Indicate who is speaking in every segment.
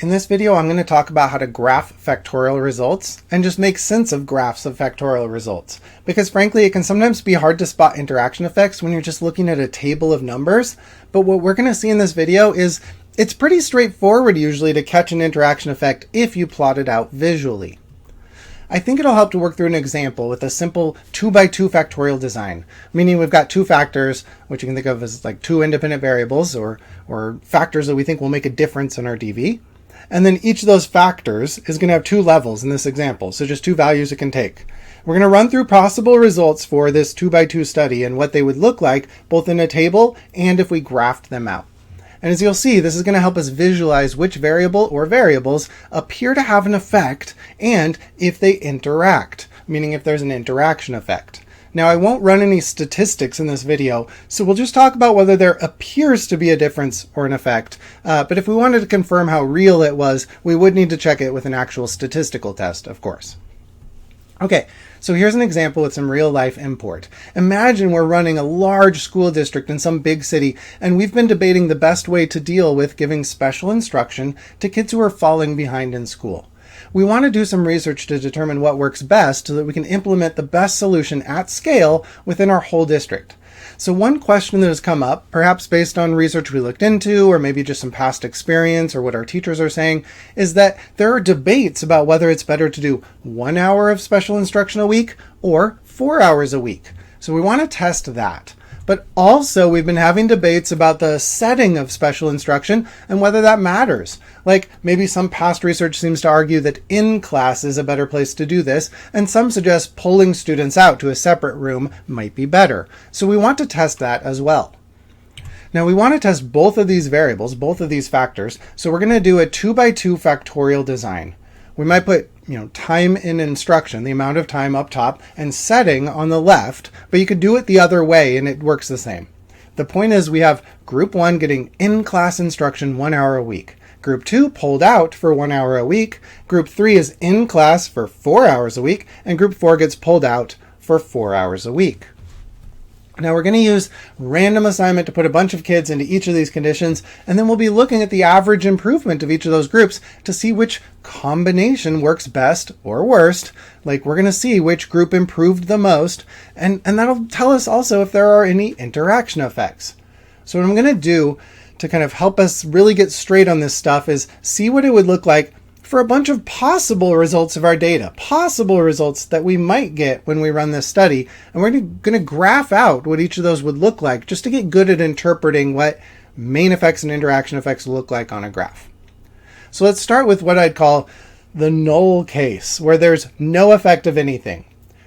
Speaker 1: In this video, I'm going to talk about how to graph factorial results and just make sense of graphs of factorial results. Because frankly, it can sometimes be hard to spot interaction effects when you're just looking at a table of numbers. But what we're going to see in this video is it's pretty straightforward usually to catch an interaction effect if you plot it out visually. I think it'll help to work through an example with a simple 2x2 factorial design, meaning we've got two factors, which you can think of as like two independent variables or factors that we think will make a difference in our DV. And then each of those factors is going to have two levels in this example, so just two values it can take. We're going to run through possible results for this 2x2 study and what they would look like both in a table and if we graphed them out. And as you'll see, this is going to help us visualize which variable or variables appear to have an effect and if they interact, meaning if there's an interaction effect. Now, I won't run any statistics in this video, so we'll just talk about whether there appears to be a difference or an effect. But if we wanted to confirm how real it was, we would need to check it with an actual statistical test, of course. Okay, so here's an example with some real-life import. Imagine we're running a large school district in some big city, and we've been debating the best way to deal with giving special instruction to kids who are falling behind in school. We want to do some research to determine what works best so that we can implement the best solution at scale within our whole district. So one question that has come up, perhaps based on research we looked into, or maybe just some past experience or what our teachers are saying, is that there are debates about whether it's better to do 1 hour of special instruction a week or 4 hours a week. So we want to test that. But also we've been having debates about the setting of special instruction and whether that matters. Like maybe some past research seems to argue that in class is a better place to do this, and some suggest pulling students out to a separate room might be better. So we want to test that as well. Now we want to test both of these variables, both of these factors, so we're going to do a 2x2 factorial design. We might put time in instruction, the amount of time up top, and setting on the left, but you could do it the other way and it works the same. The point is we have group 1 getting in-class instruction 1 hour a week. Group 2 pulled out for 1 hour a week. Group 3 is in class for 4 hours a week, and group 4 gets pulled out for 4 hours a week. Now we're going to use random assignment to put a bunch of kids into each of these conditions, and then we'll be looking at the average improvement of each of those groups to see which combination works best or worst. Like we're going to see which group improved the most, and that'll tell us also if there are any interaction effects. So what I'm going to do to kind of help us really get straight on this stuff is see what it would look like for a bunch of possible results of our data, possible results that we might get when we run this study. And we're going to graph out what each of those would look like just to get good at interpreting what main effects and interaction effects look like on a graph. So let's start with what I'd call the null case, where there's no effect of anything.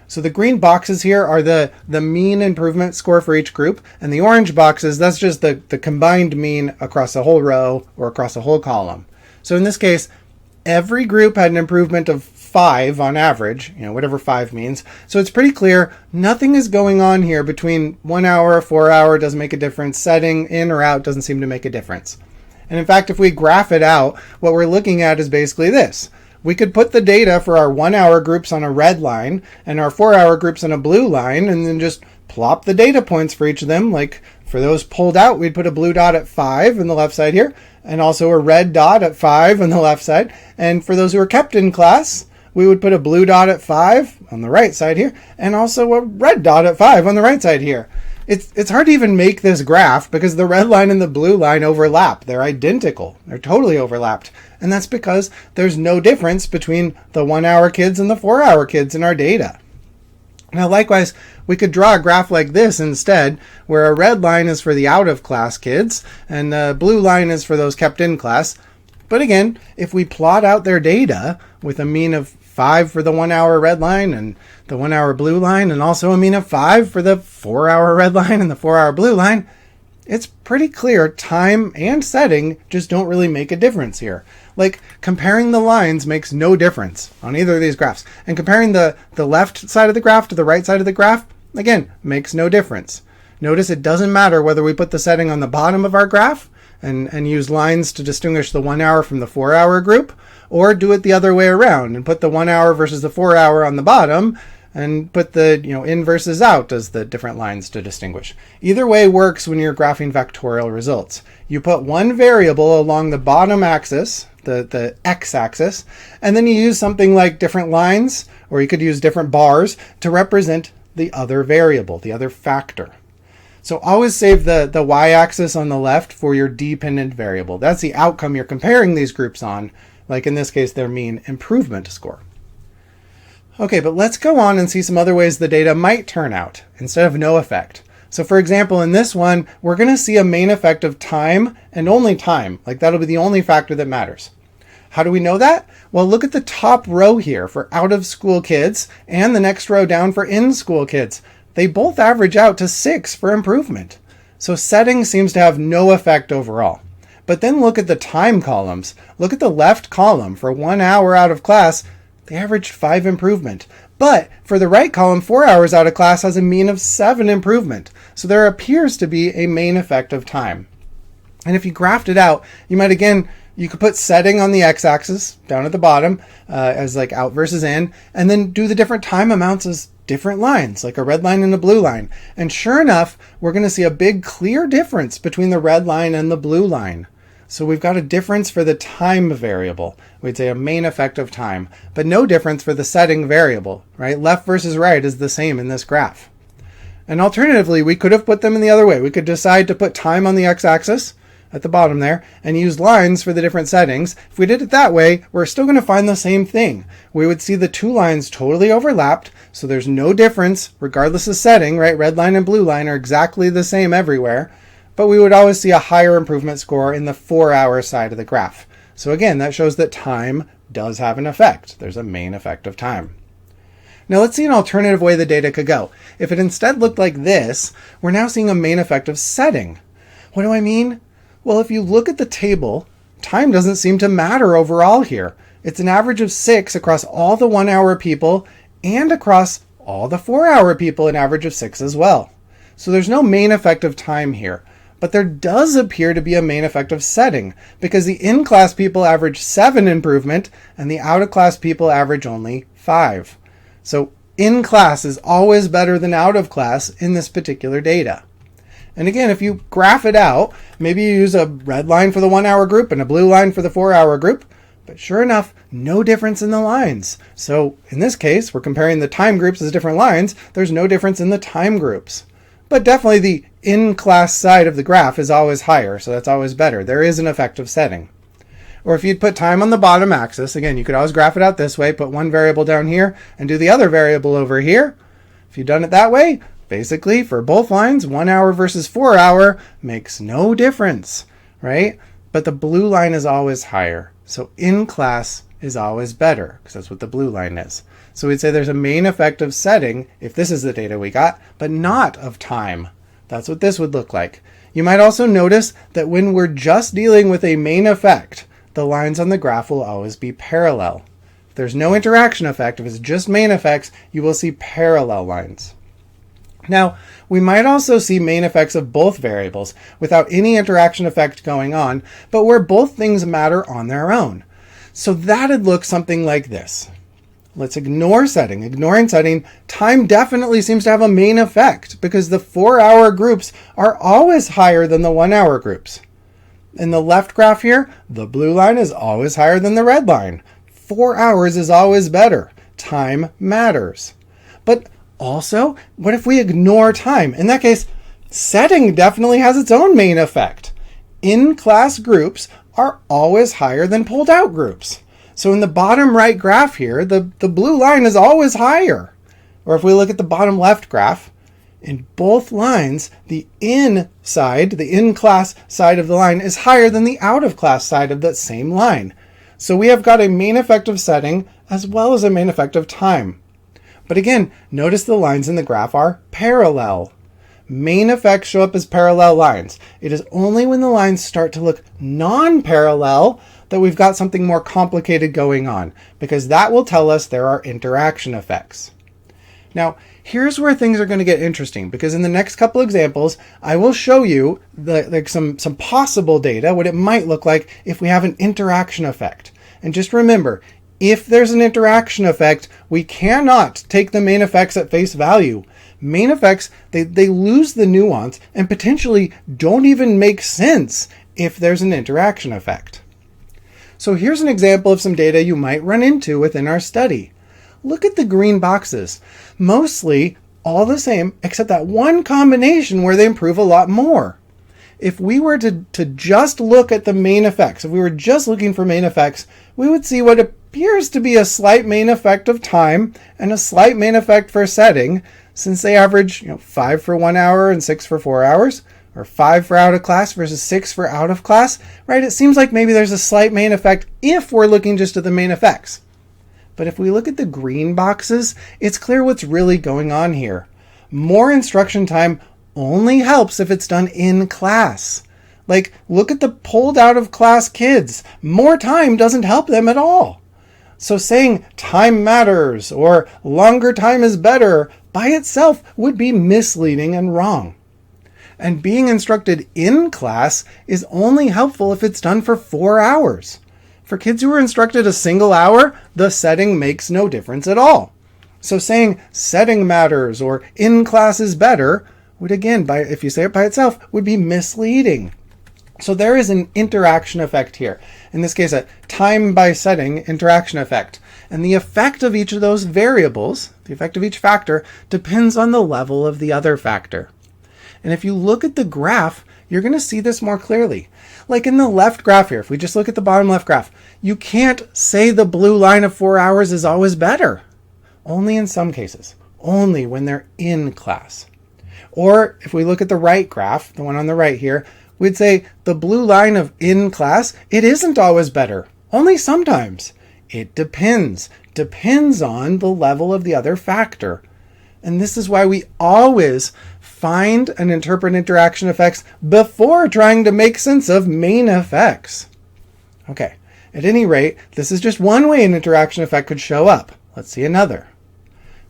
Speaker 1: So the green boxes here are the mean improvement score for each group, and the orange boxes, that's just the combined mean across a whole row or across a whole column. So in this case, every group had an improvement of 5 on average, whatever 5 means. So it's pretty clear nothing is going on here between 1 hour, 4 hour doesn't make a difference. Setting in or out doesn't seem to make a difference. And in fact, if we graph it out, what we're looking at is basically this. We could put the data for our 1 hour groups on a red line and our 4 hour groups on a blue line, and then just plop the data points for each of them. Like for those pulled out, we'd put a blue dot at 5 on the left side here, and also a red dot at 5 on the left side. And for those who are kept in class, we would put a blue dot at 5 on the right side here, and also a red dot at 5 on the right side here. It's hard to even make this graph because the red line and the blue line overlap. They're identical. They're totally overlapped. And that's because there's no difference between the 1 hour kids and the 4 hour kids in our data. Now, likewise, we could draw a graph like this instead, where a red line is for the out-of-class kids, and the blue line is for those kept in class. But again, if we plot out their data with a mean of 5 for the 1 hour red line and the 1 hour blue line, and also a mean of 5 for the 4 hour red line and the 4 hour blue line, it's pretty clear time and setting just don't really make a difference here. Like comparing the lines makes no difference on either of these graphs. And comparing the left side of the graph to the right side of the graph, again, makes no difference. Notice it doesn't matter whether we put the setting on the bottom of our graph and use lines to distinguish the 1 hour from the 4 hour group, or do it the other way around and put the 1 hour versus the 4 hour on the bottom and put the in versus out as the different lines to distinguish. Either way works when you're graphing factorial results. You put one variable along the bottom axis, the x-axis, and then you use something like different lines, or you could use different bars to represent the other variable, the other factor. So always save the y-axis on the left for your dependent variable. That's the outcome you're comparing these groups on, like in this case, their mean improvement score. Okay, but let's go on and see some other ways the data might turn out instead of no effect. So for example, in this one, we're going to see a main effect of time and only time. Like that'll be the only factor that matters. How do we know that? Well, look at the top row here for out-of-school kids and the next row down for in-school kids. They both average out to 6 for improvement. So setting seems to have no effect overall. But then look at the time columns. Look at the left column. For 1 hour out of class, they averaged 5 improvement. But for the right column, 4 hours out of class has a mean of 7 improvement. So there appears to be a main effect of time. And if you graphed it out, you could put setting on the x-axis down at the bottom as like out versus in, and then do the different time amounts as different lines, like a red line and a blue line. And sure enough, we're going to see a big clear difference between the red line and the blue line. So we've got a difference for the time variable. We'd say a main effect of time, but no difference for the setting variable, right? Left versus right is the same in this graph. And alternatively, we could have put them in the other way. We could decide to put time on the x-axis at the bottom there and use lines for the different settings. If we did it that way, we're still going to find the same thing. We would see the two lines totally overlapped, so there's no difference regardless of setting, right? Red line and blue line are exactly the same everywhere, but we would always see a higher improvement score in the 4-hour side of the graph. So again, that shows that time does have an effect. There's a main effect of time. Now let's see an alternative way the data could go. If it instead looked like this, we're now seeing a main effect of setting. What do I mean? Well, if you look at the table, time doesn't seem to matter overall here. It's an average of 6 across all the 1-hour people and across all the 4-hour people, an average of 6 as well. So there's no main effect of time here. But there does appear to be a main effect of setting, because the in-class people average 7 improvement and the out-of-class people average only 5. So in-class is always better than out-of-class in this particular data. And again, if you graph it out, maybe you use a red line for the 1-hour group and a blue line for the 4-hour group, but sure enough, no difference in the lines. So in this case, we're comparing the time groups as different lines. There's no difference in the time groups. But definitely the in-class side of the graph is always higher, so that's always better. There is an effect of setting. Or if you'd put time on the bottom axis, again, you could always graph it out this way, put one variable down here and do the other variable over here. If you've done it that way, basically for both lines, 1 hour versus 4 hour makes no difference, right? But the blue line is always higher. So in-class is always better, because that's what the blue line is. So we'd say there's a main effect of setting, if this is the data we got, but not of time. That's what this would look like. You might also notice that when we're just dealing with a main effect, the lines on the graph will always be parallel. If there's no interaction effect, if it's just main effects, you will see parallel lines. Now, we might also see main effects of both variables without any interaction effect going on, but where both things matter on their own. So that'd look something like this. Let's ignore setting. Ignoring setting, time definitely seems to have a main effect because the 4-hour groups are always higher than the 1-hour groups. In the left graph here, the blue line is always higher than the red line. 4 hours is always better. Time matters. But also, what if we ignore time? In that case, setting definitely has its own main effect. In-class groups are always higher than pulled out groups. So in the bottom right graph here, the blue line is always higher. Or if we look at the bottom left graph, in both lines, the in-class side of the line is higher than the out-of-class side of that same line. So we have got a main effect of setting as well as a main effect of time. But again, notice the lines in the graph are parallel. Main effects show up as parallel lines. It is only when the lines start to look non-parallel that we've got something more complicated going on, because that will tell us there are interaction effects. Now, here's where things are going to get interesting, because in the next couple examples, I will show you some possible data, what it might look like if we have an interaction effect. And just remember, if there's an interaction effect, we cannot take the main effects at face value. Main effects, they lose the nuance and potentially don't even make sense if there's an interaction effect. So here's an example of some data you might run into within our study. Look at the green boxes. Mostly all the same, except that one combination where they improve a lot more. If we were to just look at the main effects, if we were just looking for main effects, we would see what appears to be a slight main effect of time and a slight main effect for setting, since they average 5 for 1 hour and 6 for 4 hours, or 5 for out of class versus 6 for out of class, right? It seems like maybe there's a slight main effect if we're looking just at the main effects. But if we look at the green boxes, it's clear what's really going on here. More instruction time only helps if it's done in class. Like, look at the pulled out of class kids. More time doesn't help them at all. So saying time matters or longer time is better by itself would be misleading and wrong. And being instructed in class is only helpful if it's done for 4 hours. For kids who are instructed a single hour, the setting makes no difference at all. So saying setting matters or in class is better would, again, if you say it by itself, would be misleading. So there is an interaction effect here. In this case, a time by setting interaction effect. And the effect of each of those variables, the effect of each factor, depends on the level of the other factor. And if you look at the graph, you're going to see this more clearly. Like in the left graph here, if we just look at the bottom left graph, you can't say the blue line of 4 hours is always better. Only in some cases. Only when they're in class. Or if we look at the right graph, the one on the right here, we'd say the blue line of in class, it isn't always better. Only sometimes. It depends. Depends on the level of the other factor. And this is why we always find and interpret interaction effects before trying to make sense of main effects. Okay, at any rate, this is just one way an interaction effect could show up. Let's see another.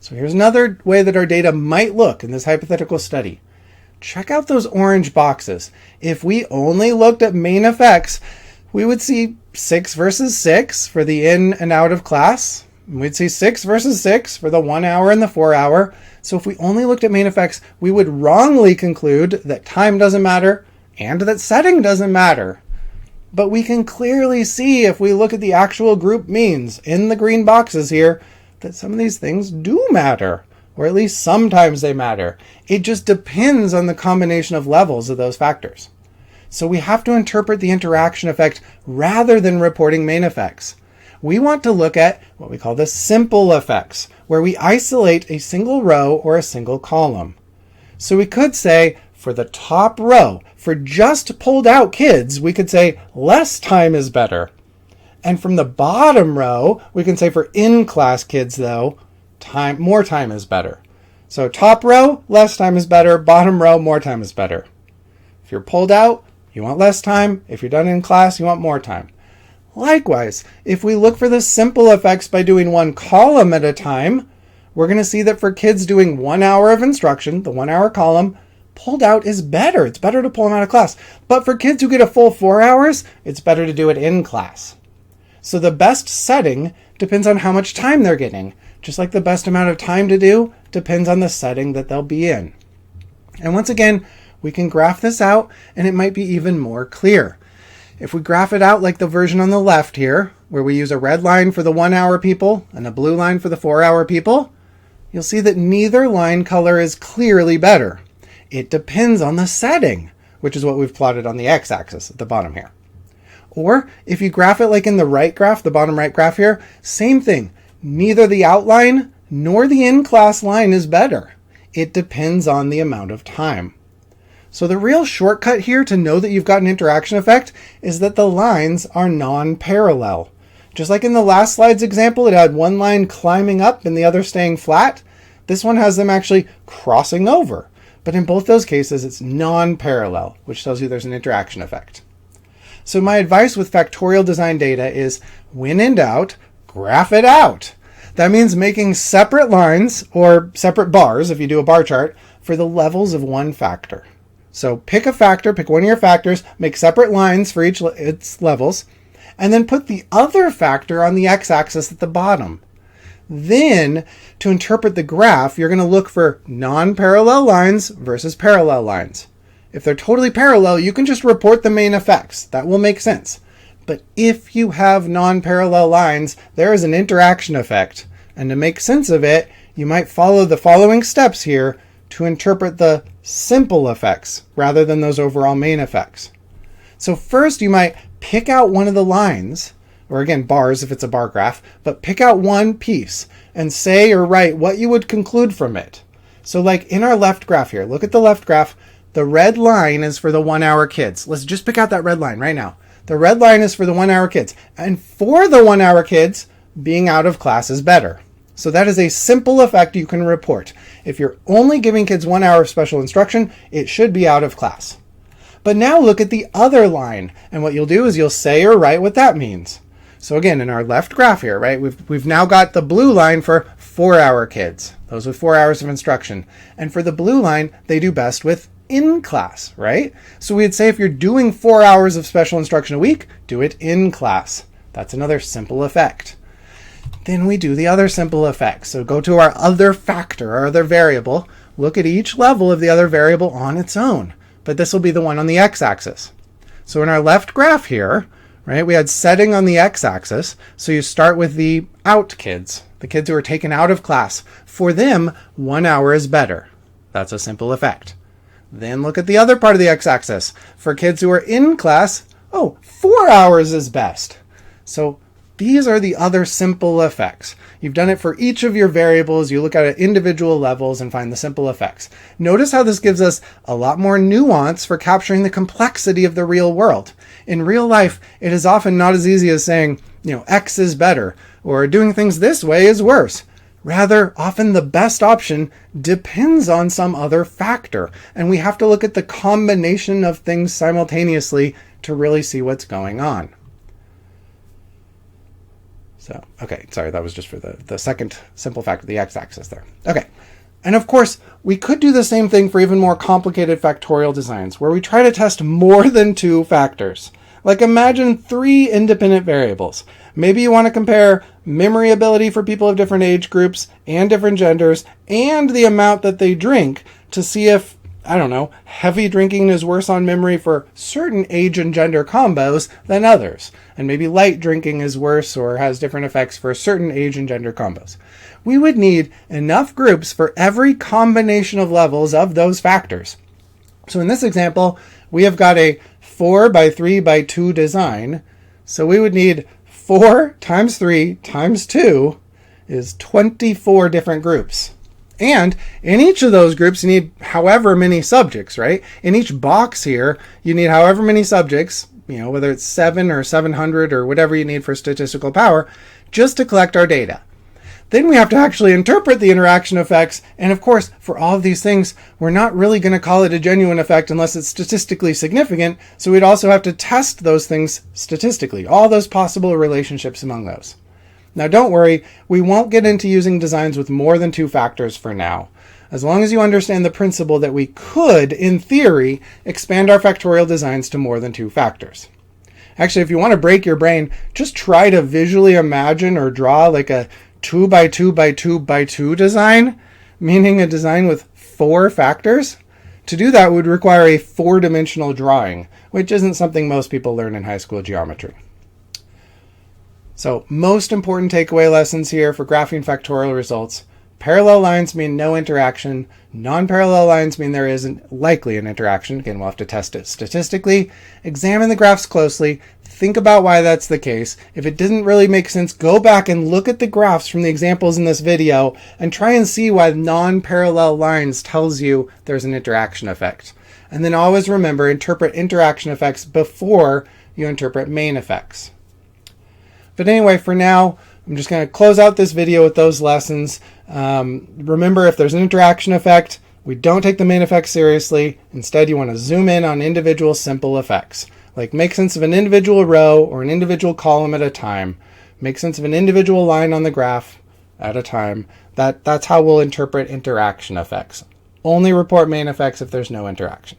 Speaker 1: So here's another way that our data might look in this hypothetical study. Check out those orange boxes. If we only looked at main effects, we would see 6 versus 6 for the in and out of class. We'd see 6 versus 6 for the 1 hour and the 4 hour. So if we only looked at main effects, we would wrongly conclude that time doesn't matter and that setting doesn't matter. But we can clearly see if we look at the actual group means in the green boxes here that some of these things do matter, or at least sometimes they matter. It just depends on the combination of levels of those factors. So we have to interpret the interaction effect rather than reporting main effects. We want to look at what we call the simple effects, where we isolate a single row or a single column. So we could say for the top row, for just pulled out kids, we could say less time is better. And from the bottom row, we can say for in-class kids though, more time is better. So top row, less time is better. Bottom row, more time is better. If you're pulled out, you want less time. If you're done in class, you want more time. Likewise, if we look for the simple effects by doing one column at a time, we're going to see that for kids doing 1 hour of instruction, the 1 hour column, pulled out is better. It's better to pull them out of class. But for kids who get a full 4 hours, it's better to do it in class. So the best setting depends on how much time they're getting. Just like the best amount of time to do depends on the setting that they'll be in. And once again, we can graph this out and it might be even more clear. If we graph it out like the version on the left here, where we use a red line for the 1 hour people and a blue line for the 4 hour people, you'll see that neither line color is clearly better. It depends on the setting, which is what we've plotted on the x-axis at the bottom here. Or if you graph it like in the right graph, the bottom right graph here, same thing. Neither the outline nor the in-class line is better. It depends on the amount of time. So the real shortcut here to know that you've got an interaction effect is that the lines are non-parallel. Just like in the last slide's example, it had one line climbing up and the other staying flat. This one has them actually crossing over. But in both those cases, it's non-parallel, which tells you there's an interaction effect. So my advice with factorial design data is, when in doubt, graph it out. That means making separate lines, or separate bars if you do a bar chart, for the levels of one factor. So pick a factor, pick one of your factors, make separate lines for each its levels, and then put the other factor on the x-axis at the bottom. Then, to interpret the graph, you're going to look for non-parallel lines versus parallel lines. If they're totally parallel, you can just report the main effects. That will make sense. But if you have non-parallel lines, there is an interaction effect. And to make sense of it, you might follow the following steps here to interpret the simple effects rather than those overall main effects. So first you might pick out one of the lines, or again bars if it's a bar graph, but pick out one piece and say or write what you would conclude from it. So like in our left graph here, look at the left graph. The red line is for the 1 hour kids. Let's just pick out that red line right now. The red line is for the 1 hour kids. And for the 1 hour kids, being out of class is better. So that is a simple effect you can report. If you're only giving kids 1 hour of special instruction, it should be out of class. But now look at the other line. And what you'll do is you'll say or write what that means. So again, in our left graph here, right, we've now got the blue line for 4 hour kids, those with 4 hours of instruction. And for the blue line, they do best with in class, right? So we'd say if you're doing 4 hours of special instruction a week, do it in class. That's another simple effect. Then we do the other simple effects. So go to our other factor, our other variable, look at each level of the other variable on its own. But this will be the one on the x-axis. So in our left graph here, right, we had setting on the x-axis. So you start with the out kids, the kids who are taken out of class. For them, 1 hour is better. That's a simple effect. Then look at the other part of the x-axis. For kids who are in class, 4 hours is best. So these are the other simple effects. You've done it for each of your variables. You look at individual levels and find the simple effects. Notice how this gives us a lot more nuance for capturing the complexity of the real world. In real life, it is often not as easy as saying, X is better, or doing things this way is worse. Rather, often the best option depends on some other factor, and we have to look at the combination of things simultaneously to really see what's going on. So, okay, sorry, that was just for the second simple factor, the x-axis there. Okay, and of course, we could do the same thing for even more complicated factorial designs, where we try to test more than 2 factors. Like imagine 3 independent variables. Maybe you want to compare memory ability for people of different age groups and different genders, and the amount that they drink to see if, heavy drinking is worse on memory for certain age and gender combos than others. And maybe light drinking is worse or has different effects for certain age and gender combos. We would need enough groups for every combination of levels of those factors. So in this example, we have got a 4 by 3 by 2 design. So we would need 4 times 3 times 2 is 24 different groups. And in each of those groups, you need however many subjects, right? In each box here, you need however many subjects, whether it's 7 or 700 or whatever you need for statistical power, just to collect our data. Then we have to actually interpret the interaction effects. And of course, for all of these things, we're not really going to call it a genuine effect unless it's statistically significant. So we'd also have to test those things statistically, all those possible relationships among those. Now don't worry, we won't get into using designs with more than 2 factors for now. As long as you understand the principle that we could, in theory, expand our factorial designs to more than 2 factors. Actually, if you want to break your brain, just try to visually imagine or draw like a 2 by 2 by 2 by 2 design, meaning a design with 4 factors. To do that would require a 4-dimensional drawing, which isn't something most people learn in high school geometry. So, most important takeaway lessons here for graphing factorial results. Parallel lines mean no interaction. Non-parallel lines mean there isn't likely an interaction. Again, we'll have to test it statistically. Examine the graphs closely. Think about why that's the case. If it didn't really make sense, go back and look at the graphs from the examples in this video and try and see why non-parallel lines tells you there's an interaction effect. And then always remember, interpret interaction effects before you interpret main effects. But anyway, for now, I'm just going to close out this video with those lessons. Remember, if there's an interaction effect, we don't take the main effect seriously. Instead, you want to zoom in on individual simple effects. Like make sense of an individual row or an individual column at a time. Make sense of an individual line on the graph at a time. That's how we'll interpret interaction effects. Only report main effects if there's no interaction.